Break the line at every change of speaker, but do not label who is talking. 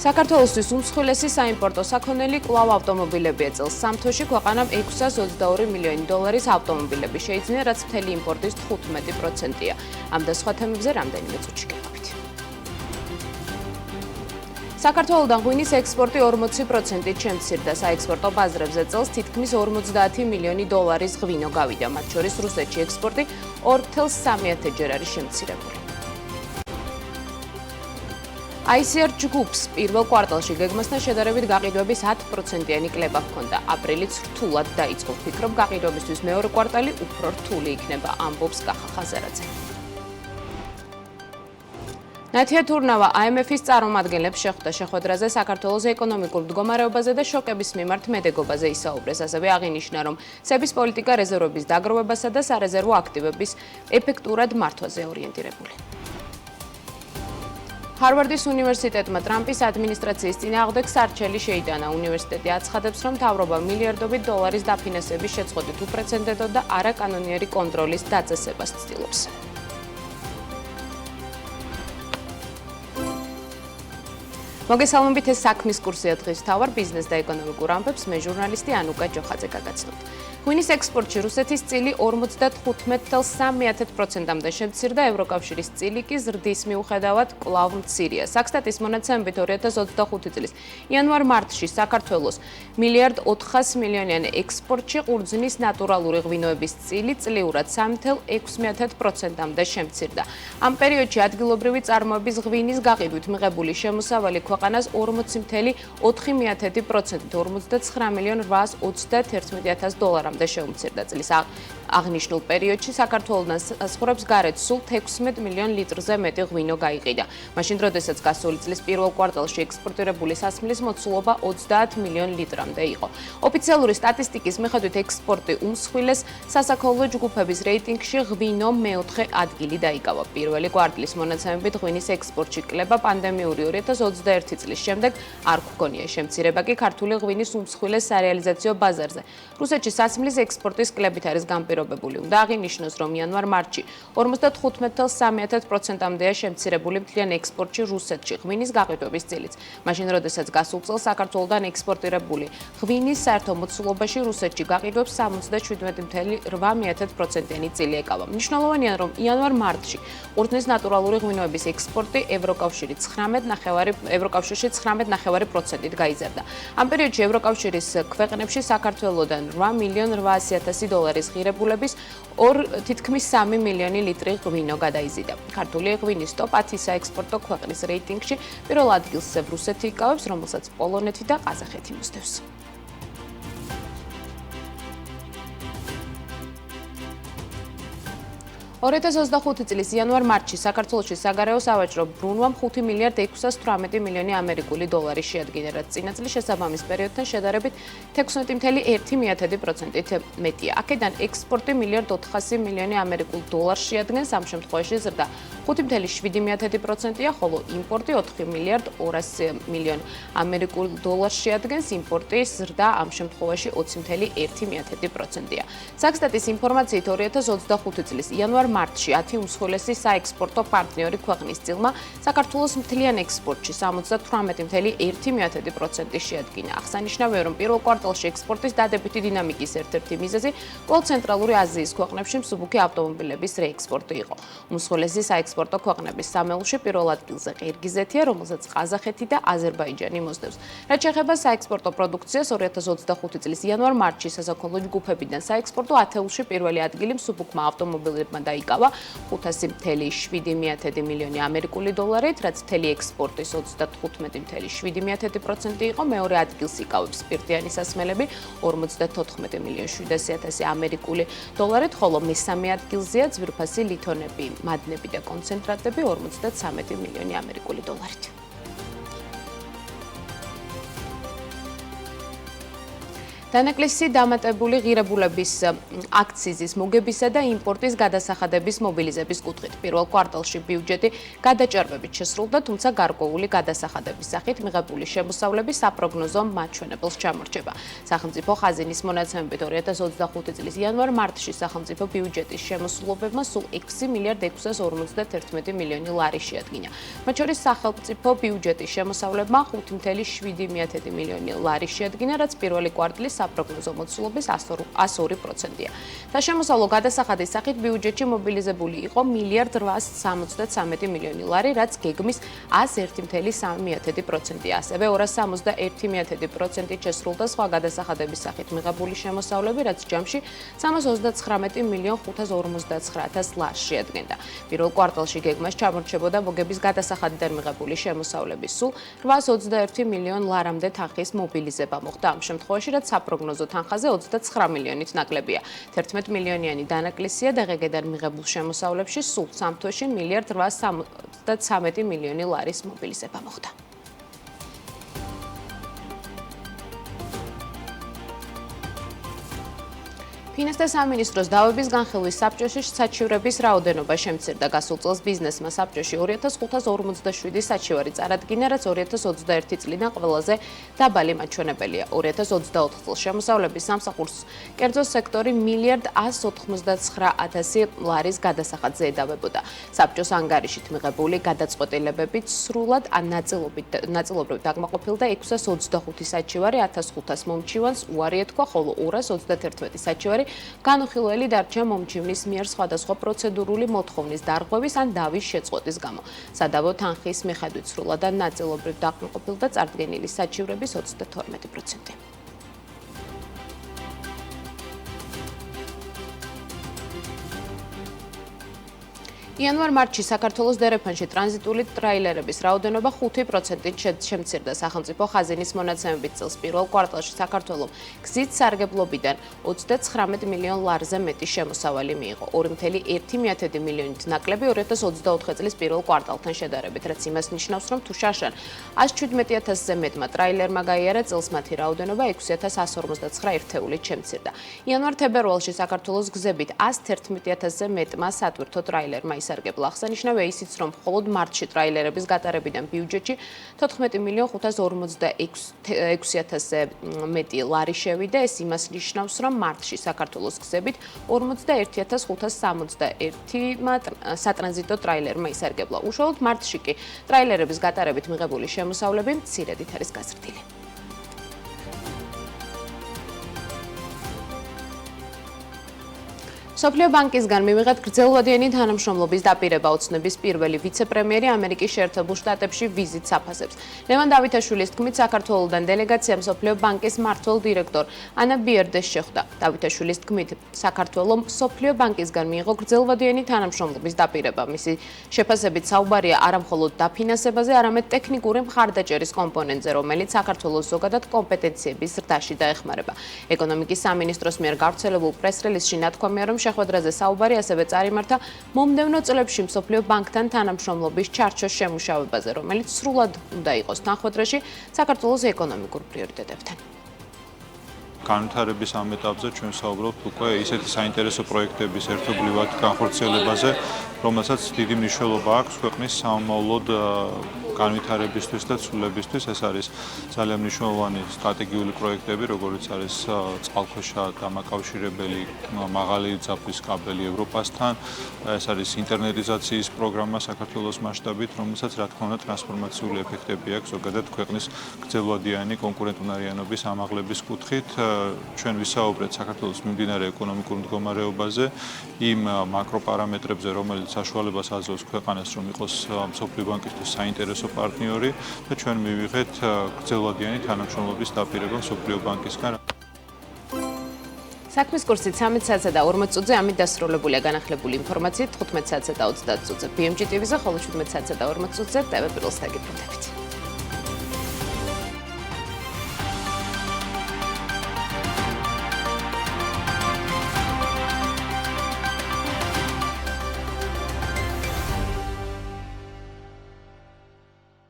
საქართველოსთვის უმსხვილესი საიმპორტო საქონელი კვლავ ავტომობილებია. წელს სამთოში ქვეყანამ 622 მილიონი დოლარის ავტომობილები შეიძინა, რაც მთელი იმპორტის 15%-ია. ამ და სხვა თემებზე რამდენიმე წუთში გეყვებით. საქართველოდან ღვინის ექსპორტი 40%-ით შემცირდა. საექსპორტო ბაზრებზე წელს თითქმის 50 მილიონი დოლარის ღვინო გავიდა. მათ შორის რუსეთში ექსპორტი 2,3-ჯერ არის შემცირებული. ICR ჯგუფს პირველ კვარტალში გეგმასთან შედარებით გაყიდვების 10%-იანი კლება ჰქონდა. აპრილიც რთულად დაიწყო. ვფიქრობ, გაყიდვებისთვის მეორე კვარტალი უფრო რთული იქნება, ამბობს კახა ხაზარაძე. ნათია თურნავა IMF-ის წარმომადგენლებს შეხვდა. შეხვედრაზე საქართველოს ეკონომიკურ მდგომარეობაზე და შოკების მიმართ მედეგობაზე ისაუბრეს. ასევე აღინიშნა, რომ სების პოლიტიკა რეზერვების დაგროვებასა და სარეზერვო აქტივების ეფექტურად მართვაზე ორიენტირებული. ჰარვარდის უნივერსიტეტმა ტრამპის ადმინისტრაციის წინააღმდეგ სარჩელი შეიტანა. უნივერსიტეტი აცხადებს, რომ მთავრობა მილიარდობით დოლარის დაფინანსების შეწყვეტით უპრეცედენტო და არაკანონიერი კონტროლის დაწესებას ცდილობს. მოგესალმებით, ეს საქმის კურსია დღის მთავარ ბიზნეს და ეკონომიკურ ამბებს მე ჟურნალისტი ანუკა ჯოხაძე გაგაცნობთ. ღვინის ექსპორტში რუსეთის წილი 55.3%-მდე შემცირდა, ევროკავშირის წილი კი ზრდის მიუხედავად კვლავ მცირეა. საქსტატის მონაცემებით 2025 წლის იანვარ-მარტში საქართველოს $1.4 მილიონიან ექსპორტში ყურძნის ნატურალური ღვინოების წილი წლიურად 3.6%-მდე შემცირდა. ამ პერიოდში ადგილობრივი წარმოების ღვინის გაყიდვით მიღებული შემოსავალი ქვეყანას 40.4%-ით 49.821.000 დოლარამდე შეუმცირდა. წლის აღნიშნულ პერიოდში საქართველოდან საზღვრებს გარეთ სულ 16 მილიონ ლიტრზე მეტი ღვინო გაიყიდა. მაშინ, როდესაც გასული წლის პირველ კვარტალში ექსპორტირებული სასმლის მოცულობა 30 მილიონ ლიტრამდე იყო. ოფიციალური სტატისტიკის მიხედვით ექსპორტი უმსხვილეს სასაქონლო ჯგუფების რეიტინგში ღვინო მეოთხე ადგილი დაიკავა. პირველი კვარტლის მონაცემებით ღვინის ექსპორტში კლება პანდემიური 2021 წლის შემდეგ არ გვქონია. შემცირება კი ქართული ღვინის უმსხვილეს სარეალიზაციო ბაზარზე. რუსეთში სასმლის ექსპორტის კლებით არის განპირობებული. უნდა აღინიშნოს, რომ იანვარ-მარტში 55.3%-მდეა შემცირებული მთლიან ექსპორტში რუსეთში ღვინის გაყიდვების წილიც. მაშინ, როდესაც გასულ წელს საქართველოდან ექსპორტირებული ღვინის საერთო მოცულობაში რუსეთში გაყიდვებს 77.8%-იანი წილი ეკავა. მნიშვნელოვანია, რომ იანვარ-მარტში ყურძნის ნატურალური ღვინოების ექსპორტი ევროკავშირში 9.9%-ით გაიზარდა. ამ პერიოდში ევროკავშირის ქვეყნებში საქართველოდან $8,800,000 ღირებულების თითქმის 3 მილიონი ლიტრი ღვინო გადაიზიდა. ქართული ღვინის ტოპ 10 საექსპორტო ქვეყნის რეიტინგში პირველ ადგილს რუსეთი იკავებს, რომელსაც პოლონეთი და ყაზახეთი მოსდევს. 2025 წლის იანვარ-მარტში საქართველოში საგარეო სავაჭრო ბრუნვამ 5,618,000,000 ამერიკული დოლარი შეადგინა, რაც წინა წლის შესაბამის პერიოდთან შედარებით 16.1%-ით მეტია. აქედან ექსპორტი $1,400,000,000 ამერიკულ დოლარს შეადგენს, ამ შემთხვევაში ზრდა 5.7%-ია, ხოლო იმპორტი $4,200,000,000 ამერიკულ დოლარს შეადგენს, იმპორტის ზრდა ამ შემთხვევაში 20.1%-ია. საქსტატის ინფორმაციით 2025 წლის იანვარ-მარტში 10 უმსხვილესი საექსპორტო პარტნიორი ქვეყნის წილმა საქართველოს მთლიან ექსპორტში 78.1% შეადგინა. აღსანიშნავია, რომ პირველ კვარტალში ექსპორტის დადებითი დინამიკის ერთ-ერთი მიზეზი კვლავ ცენტრალური აზიის ქვეყნებში მსუბუქი ავტომობილების რეექსპორტი იყო. უმსხვილესი საექსპორტო ქვეყნების სამეულში პირველ ადგილზე ყირგიზეთია, რომელსაც ყაზახეთი და აზერბაიჯანი მოსდევს. რაც შეეხება საექსპორტო პროდუქციას, 2025 წლის იანვარ-მარტში სასაქონლო ჯგუფებიდან საექსპორტო ათეულში პირველი ადგილი მსუბუქმა ავტომობილებმა დაიკავა 500,700,000 მილიონი ამერიკული დოლარით, რაც მთელი ექსპორტის 35.7% იყო. მეორე ადგილს იკავებს სპირტიანი სასმელები 54,700,000 ამერიკული დოლარით, ხოლო მესამე ადგილზეა ძვირფასი ლითონები, მადნები და კონცენტრატები 53 მილიონი ამერიკული დოლარით. დანაკლისი დამატებული ღირებულების აქციზის მოგებისა და იმპორტის გადასახადების მობილიზების კუთხით პირველ კვარტალში ბიუჯეტი გადაჭარბებით შესრულდა, თუმცა გარკვეული გადასახადების სახით მიღებული შემოსავლები საპროგნოზო მაჩვენებელს ჩამორჩება. სახელმწიფო ხაზინის მონაცემებით 2025 წლის იანვარ-მარტში სახელმწიფო ბიუჯეტის შემოსულობებმა სულ 6 მილიარდ 651 მილიონი ლარი შეადგინა. მათ შორის სახელმწიფო ბიუჯეტის შემოსავლებმა 5,7 მილიონი ლარი შეადგინა, რაც პირველი კვარტლის საპროგნოზო მოცულობის 102%-ია. და შემოსავლო გადასახადის სახით ბიუჯეტში მობილიზებული იყო 1,873 მილიონი ლარი, რაც გეგმის 101,3%-ია. ასევე 261% შესრულდა სხვა გადასახადების სახით მიღებული შემოსავლები, რაც ჯამში 339,559,000 ლარს შეადგენდა. პირველ კვარტალში გეგმას ჩამორჩებოდა მოგების გადასახადიდან მიღებული შემოსავლების სულ 821 მილიონ ლარამდე თანხის მობილიზება მოხდა. ამ შემთხვევაში, რაც საპროგნოზო თანხაზე 29 მილიონით ნაკლებია. 11 მილიონიანი დანაკლისია და ღეგედან მიღებულ შემოსავლებში სულ 3 თვეში 1,873 მილიონი ლარის მობილიზება მოხდა. ფინანსთა სამინისტროს დავების განხილვის საბჭოში საჩივრების რაოდენობა შემცირდა. გასულ წელს ბიზნესმა საბჭოში 2547 საჩივარი წარადგინა, რაც 2021 წლიდან ყველაზე დაბალი მაჩვენებელია. 2024 წელს შემოსავლების სამსახურს კერძო სექტორი 1,199,000 ლარის გადასახადზე ედავებოდა. საბჭოს ანგარიშით მიღებული გადაწყვეტილებებით სრულად ან ნაწილობრივ დაკმაყოფილდა 625 საჩივარი, 1500 მომჩივანს უარი ეთქვა, ხოლო 231 საჩივარი განუხილველი დარჩა მომჩივნის მიერ სხვადასხვა პროცედურული მოთხოვნის დარღვევის ან დავის შეწყვეტის გამო. სადავო თანხის მიხედვით სრულად ან ნაწილობრივ დაკმაყოფილდა წარდგენილი საჩივრების 32%. იანვარ-მარტში საქართველოს დერეფანში ტრანზიტული ტრაილერების რაოდენობა 5%-ით შემცირდა. სახელმწიფო ხაზინის მონაცემებით წელს პირველ კვარტალში საქართველოს გზით სარგებლობიდან 39 მილიონ ლარზე მეტი შემოსავალი მიიღო. 2,1 მილიონით ნაკლები 2024 წლის პირველ კვარტალთან შედარებით, რაც იმას ნიშნავს, რომ თუ შარშან 117,000-ზე მეტმა ტრაილერმა გაიარა, წელს მათი რაოდენობა 6,159 ერთეულით შემცირდა. იანვარ-თებერვალში საქართველოს გზებით 111,000-ზე მეტმა სატვირთო ტრაილერმა ისარგებლა. აღსანიშნავია ისიც, რომ მხოლოდ მარტში ტრაილერების გატარებიდან ბიუჯეტში 14,556,000-ზე მეტი ლარი შევიდა. ეს იმას ნიშნავს, რომ მარტში საქართველოს გზებით 41,561 სატრანზიტო ტრაილერმა ისარგებლა. უშუალოდ მარტში კი ტრაილერების გატარებით მიღებული შემოსავლები მცირედით არის გაზრდილი. მსოფლიო ბანკისგან მივიღეთ გრძელვადიანი თანამშრომლობის დაპირება. ოცნების პირველი ვიცე-პრემიერი ამერიკის შეერთებულ შტატებში ვიზიტს აფასებს. ლევან დავითაშვილის თქმით, საქართველოდან დელეგაცია მსოფლიო ბანკის მმართველ დირექტორ ანა ბიერდეს შეხვდა. დავითაშვილის თქმით, საქართველოს მსოფლიო ბანკისგან მიიღო გრძელვადიანი თანამშრომლობის დაპირება. მისი შეფასებით საუბარია არამხოლოდ დაფინანსებაზე, არამედ ტექნიკური მხარდაჭერის კომპონენტზე, რომელიც საქართველოს ზოგადად კომპეტენციების ზრდაში დაეხმარება. ეკონომიკის სამინისტროს მიერ გავრცელებულ პრეს-რელიზში ნათქვამია, რომ შეხვედრაზე საუბარი ასევე წარიმართა მომდევნო წლებში მსოფლიო ბანკთან თანამშრომლობის ჩარჩოს შემუშავებაზე, რომელიც სრულად უნდა იყოს თანხმდროში საქართველოს ეკონომიკურ პრიორიტეტებთან.
განვითარების ამ ეტაპზე ჩვენ საუბრობთ უკვე ისეთი საინტერესო პროექტების ერთობლივად განხორციელებაზე, რომელსაც დიდი მნიშვნელობა აქვს ქვეყნის სამომავლოდ განვითარებისთვის და ცვლილებისთვის. ეს არის ძალიან მნიშვნელოვანი სტრატეგიული პროექტები, როგორც არის წყალქვეშა დამაკავშირებელი მაღალი ძაბვის კაბელი ევროპასთან. ეს არის ინტერნეტიზაციის პროგრამა საქართველოს მასშტაბით, რომელსაც რა თქმა უნდა ტრანსფორმაციული ეფექტები აქვს ზოგადად ქვეყნის გრძელვადიანი კონკურენტუნარიანობის ამაღლების კუთხით. ჩვენ ვისაუბრეთ საქართველოს მიმდინარე ეკონომიკურ მდგომარეობაზე, იმ მაკროპარამეტრებზე, რომელიც საშუალებას აძლევს ქვეყანას, რომ იყოს მსოფლიო ბანკისთვის საინტერესო პარტნიორი და ჩვენ მივიღეთ გრძელვადიანი თანამშრომლობის დაპირება მსოფლიო ბანკისგან.
საქმის კურსით 13 საათსა და 40 წუთზე ამით დასრულებულია განახლებული ინფორმაციით 15 საათსა და 30 წუთზე BMG TV-ზე, ხოლო 17 საათსა და 40 წუთზე TV პირველს დაგიბრუნდებით.